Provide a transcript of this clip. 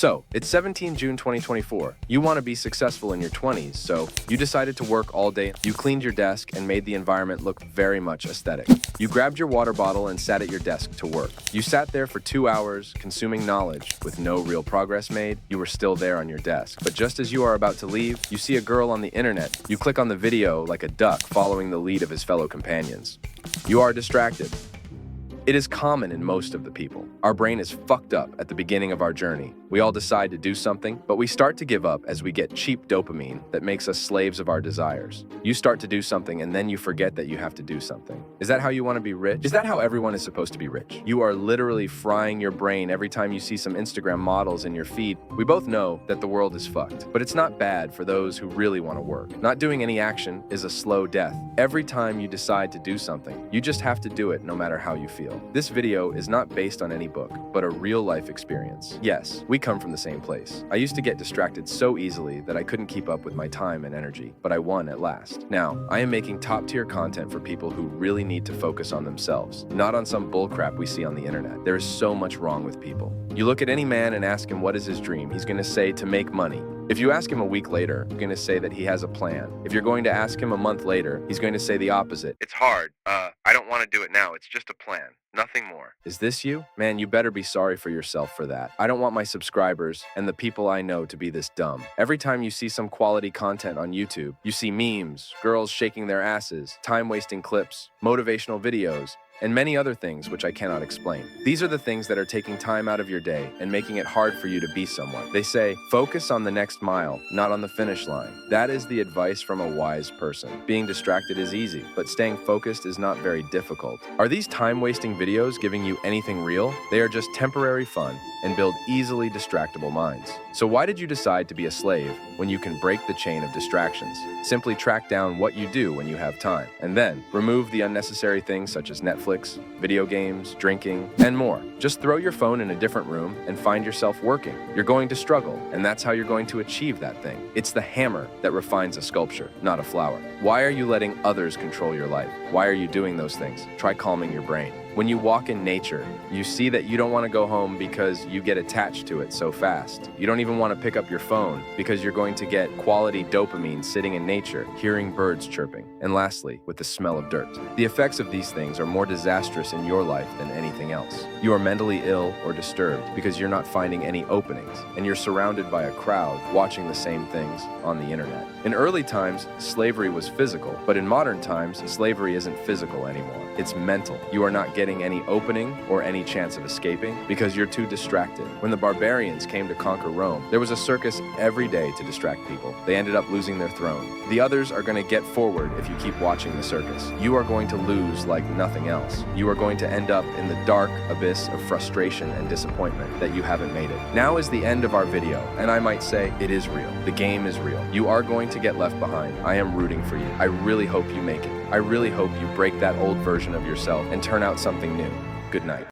So, it's 17 June 2024. You want to be successful in your 20s, so you decided to work all day. You cleaned your desk and made the environment look very much aesthetic. You grabbed your water bottle and sat at your desk to work. You sat there for 2 hours, consuming knowledge. With no real progress made, you were still there on your desk. But just as you are about to leave, you see a girl on the internet. You click on the video like a duck following the lead of his fellow companions. You are distracted. It is common in most of the people. Our brain is fucked up at the beginning of our journey. We all decide to do something, but we start to give up as we get cheap dopamine that makes us slaves of our desires. You start to do something and then you forget that you have to do something. Is that how you want to be rich? Is that how everyone is supposed to be rich? You are literally frying your brain every time you see some Instagram models in your feed. We both know that the world is fucked, but it's not bad for those who really want to work. Not doing any action is a slow death. Every time you decide to do something, you just have to do it no matter how you feel. This video is not based on any book, but a real-life experience. Yes, we come from the same place. I used to get distracted so easily that I couldn't keep up with my time and energy, but I won at last. Now, I am making top-tier content for people who really need to focus on themselves, not on some bullcrap we see on the internet. There is so much wrong with people. You look at any man and ask him what is his dream, he's gonna say to make money. If you ask him a week later, he's going to say that he has a plan. If you're going to ask him a month later, he's going to say the opposite. It's hard. I don't want to do it now. It's just a plan. Nothing more. Is this you? Man, you better be sorry for yourself for that. I don't want my subscribers and the people I know to be this dumb. Every time you see some quality content on YouTube, you see memes, girls shaking their asses, time-wasting clips, motivational videos, and many other things which I cannot explain. These are the things that are taking time out of your day and making it hard for you to be someone. They say, focus on the next mile, not on the finish line. That is the advice from a wise person. Being distracted is easy, but staying focused is not very difficult. Are these time-wasting videos giving you anything real? They are just temporary fun and build easily distractible minds. So why did you decide to be a slave when you can break the chain of distractions? Simply track down what you do when you have time, and then remove the unnecessary things such as Netflix, video games, drinking, and more. Just throw your phone in a different room and find yourself working. You're going to struggle, and that's how you're going to achieve that thing. It's the hammer that refines a sculpture, not a flower. Why are you letting others control your life? Why are you doing those things? Try calming your brain. When you walk in nature, you see that you don't want to go home because you get attached to it so fast. You don't even want to pick up your phone because you're going to get quality dopamine sitting in nature, hearing birds chirping. And lastly, with the smell of dirt. The effects of these things are more disastrous in your life than anything else. You are mentally ill or disturbed because you're not finding any openings, and you're surrounded by a crowd watching the same things on the internet. In early times, slavery was physical, but in modern times, slavery isn't physical anymore. It's mental. You are not getting any opening or any chance of escaping because you're too distracted. When the barbarians came to conquer Rome, there was a circus every day to distract people. They ended up losing their throne. The others are going to get forward if you keep watching the circus. You are going to lose like nothing else. You are going to end up in the dark abyss of frustration and disappointment that you haven't made it. Now is the end of our video, and I might say it is real. The game is real. You are going to get left behind. I am rooting for you. I really hope you make it. I really hope you break that old version of yourself and turn out something new. Good night.